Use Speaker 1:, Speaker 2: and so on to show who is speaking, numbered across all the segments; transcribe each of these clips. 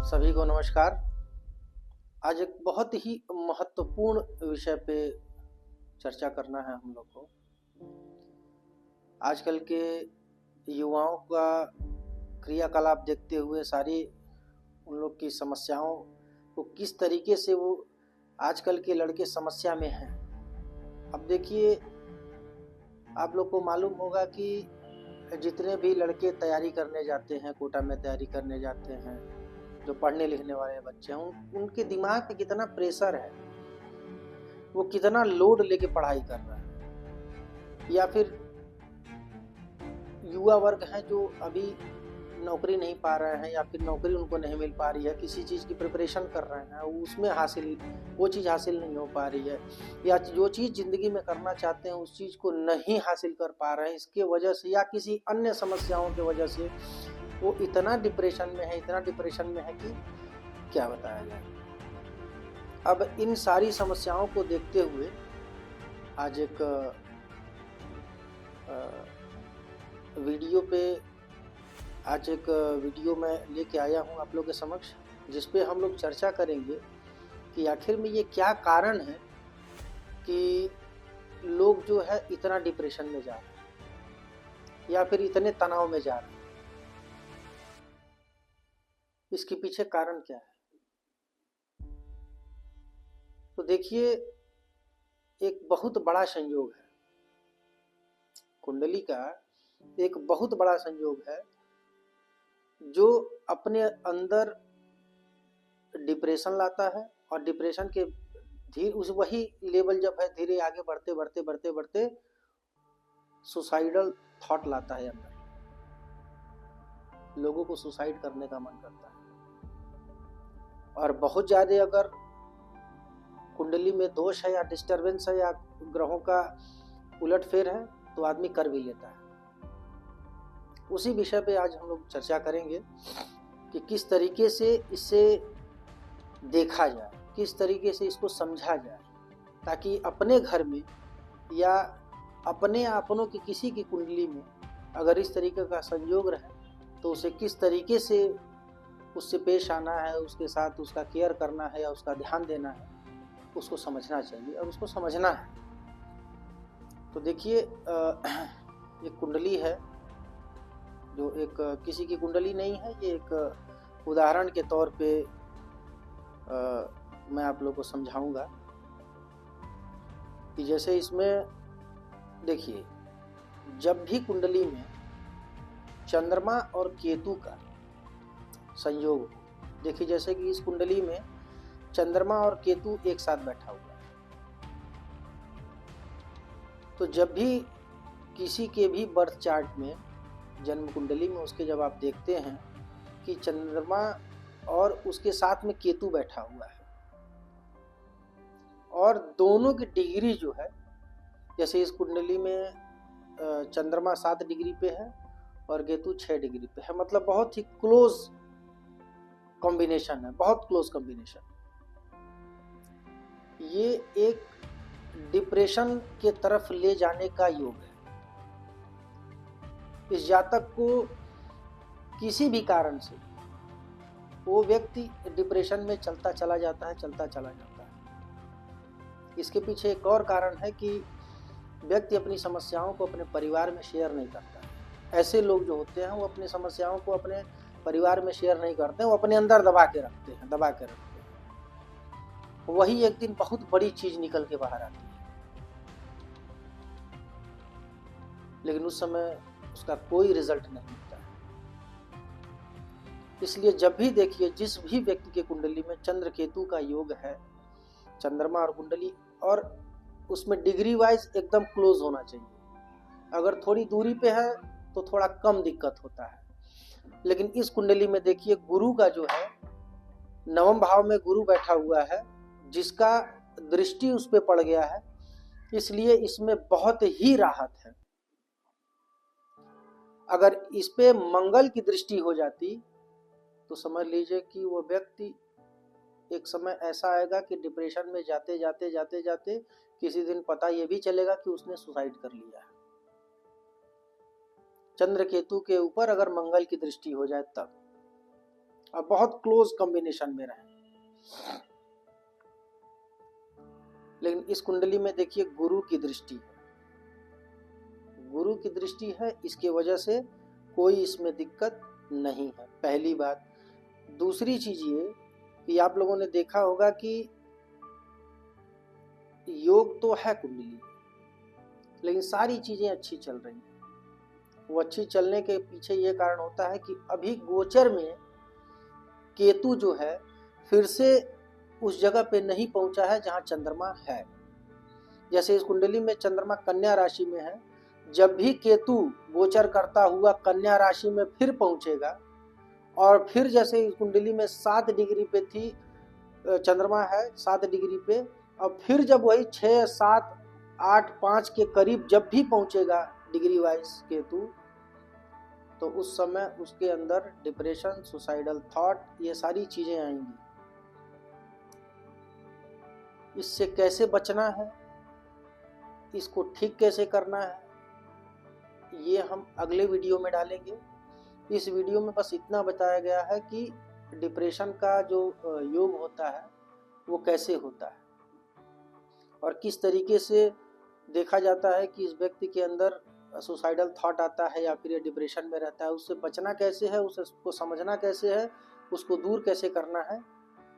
Speaker 1: सभी को नमस्कार। आज एक बहुत ही महत्वपूर्ण विषय पे चर्चा करना है हम लोग को। आजकल के युवाओं का क्रियाकलाप देखते हुए सारी उन लोग की समस्याओं को किस तरीके से वो आजकल के लड़के समस्या में हैं। अब देखिए, आप लोग को मालूम होगा कि जितने भी लड़के तैयारी करने जाते हैं, कोटा में तैयारी करने जाते हैं, जो पढ़ने लिखने वाले बच्चे हैं, उनके दिमाग पे कितना प्रेशर है, वो कितना लोड लेके पढ़ाई कर रहा है। या फिर युवा वर्ग है जो अभी नौकरी नहीं पा रहे हैं, या फिर नौकरी उनको नहीं मिल पा रही है, किसी चीज़ की प्रिपरेशन कर रहे हैं, उसमें वो चीज़ हासिल नहीं हो पा रही है, या जो चीज़ ज़िंदगी में करना चाहते हैं उस चीज़ को नहीं हासिल कर पा रहे हैं, इसके वजह से या किसी अन्य समस्याओं की वजह से वो इतना डिप्रेशन में है कि क्या बताया जाए। अब इन सारी समस्याओं को देखते हुए आज एक वीडियो मैं लेके आया हूँ आप लोग के समक्ष, जिस पे हम लोग चर्चा करेंगे कि आखिर में ये क्या कारण है कि लोग जो है इतना डिप्रेशन में जा रहे हैं या फिर इतने तनाव में जा रहे हैं। इसके पीछे कारण क्या है? तो देखिए, एक बहुत बड़ा संयोग है, कुंडली का एक बहुत बड़ा संयोग है जो अपने अंदर डिप्रेशन लाता है, और डिप्रेशन के वही लेवल जब है धीरे आगे बढ़ते सुसाइडल थॉट लाता है अंदर, लोगों को सुसाइड करने का मन करता है। और बहुत ज्यादा अगर कुंडली में दोष है या डिस्टरबेंस है या ग्रहों का उलटफेर है तो आदमी कर भी लेता है। उसी विषय पे आज हम लोग चर्चा करेंगे कि किस तरीके से इसे देखा जाए, किस तरीके से इसको समझा जाए, ताकि अपने घर में या अपने अपनों की किसी की कुंडली में अगर इस तरीके का संयोग रहे तो उसे किस तरीके से उससे पेश आना है, उसके साथ उसका केयर करना है या उसका ध्यान देना है, उसको समझना चाहिए और उसको समझना है। तो देखिए, एक कुंडली है जो एक किसी की कुंडली नहीं है, ये एक उदाहरण के तौर पे मैं आप लोगों को समझाऊंगा कि जैसे इसमें देखिए, जब भी कुंडली में चंद्रमा और केतु का संयोग हो, देखिए जैसे कि इस कुंडली में चंद्रमा और केतु एक साथ बैठा हुआ है, तो जब भी किसी के भी बर्थ चार्ट में, जन्म कुंडली में उसके जब आप देखते हैं कि चंद्रमा और उसके साथ में केतु बैठा हुआ है और दोनों की डिग्री जो है, जैसे इस कुंडली में चंद्रमा 7 डिग्री पे है और केतु 6 डिग्री पे है, मतलब बहुत ही क्लोज कॉम्बिनेशन है, बहुत क्लोज कॉम्बिनेशन। ये एक डिप्रेशन के तरफ ले जाने का योग है। इस जातक को किसी भी कारण से वो व्यक्ति डिप्रेशन में चलता चला जाता है। इसके पीछे एक और कारण है कि व्यक्ति अपनी समस्याओं को अपने परिवार में शेयर नहीं करता। ऐसे लोग जो होते हैं वो अपनी समस्याओं को अपने परिवार में शेयर नहीं करते, वो अपने अंदर दबा के रखते हैं। वही एक दिन बहुत बड़ी चीज निकल के बाहर आती है, लेकिन उस समय उसका कोई रिजल्ट नहीं मिलता है। इसलिए जब भी देखिए, जिस भी व्यक्ति के कुंडली में चंद्र केतु का योग है, चंद्रमा और कुंडली, और उसमें डिग्री वाइज एकदम क्लोज होना चाहिए। अगर थोड़ी दूरी पे है तो थोड़ा कम दिक्कत होता है, लेकिन इस कुंडली में देखिए गुरु का जो है, नवम भाव में गुरु बैठा हुआ है, जिसका दृष्टि उस पे पड़ गया है, इसलिए इसमें बहुत ही राहत है। अगर इस पे मंगल की दृष्टि हो जाती तो समझ लीजिए कि वो व्यक्ति एक समय ऐसा आएगा कि डिप्रेशन में जाते जाते किसी दिन पता ये भी चलेगा कि उसने सुसाइड कर लिया है। चंद्र केतु के ऊपर अगर मंगल की दृष्टि हो जाए तब, और बहुत क्लोज कॉम्बिनेशन में रहे। लेकिन इस कुंडली में देखिए गुरु की दृष्टि है, गुरु की दृष्टि है, इसकी वजह से कोई इसमें दिक्कत नहीं है, पहली बात। दूसरी चीज ये कि आप लोगों ने देखा होगा कि योग तो है कुंडली में, लेकिन सारी चीजें अच्छी चल रही हैं। वो अच्छी चलने के पीछे ये कारण होता है कि अभी गोचर में केतु जो है फिर से उस जगह पे नहीं पहुंचा है जहां चंद्रमा है। जैसे इस कुंडली में चंद्रमा कन्या राशि में है, जब भी केतु गोचर करता हुआ कन्या राशि में फिर पहुंचेगा, और फिर जैसे इस कुंडली में 7 डिग्री पे थी चंद्रमा है 7 डिग्री पे, और फिर जब वही 6, 7, 8, 5 के करीब जब भी पहुंचेगा डिग्री वाइज केतु, तो उस समय उसके अंदर डिप्रेशन, सुसाइडल थॉट, ये सारी चीजें आएंगी। इससे कैसे बचना है, इसको ठीक कैसे करना है, ये हम अगले वीडियो में डालेंगे। इस वीडियो में बस इतना बताया गया है कि डिप्रेशन का जो योग होता है वो कैसे होता है, और किस तरीके से देखा जाता है कि इस व्यक्ति के अंदर सुसाइडल थॉट आता है या फिर ये डिप्रेशन में रहता है, उससे बचना कैसे है, उसको समझना कैसे है, उसको दूर कैसे करना है,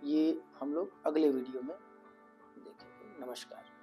Speaker 1: ये हम लोग अगले वीडियो में देखेंगे। नमस्कार।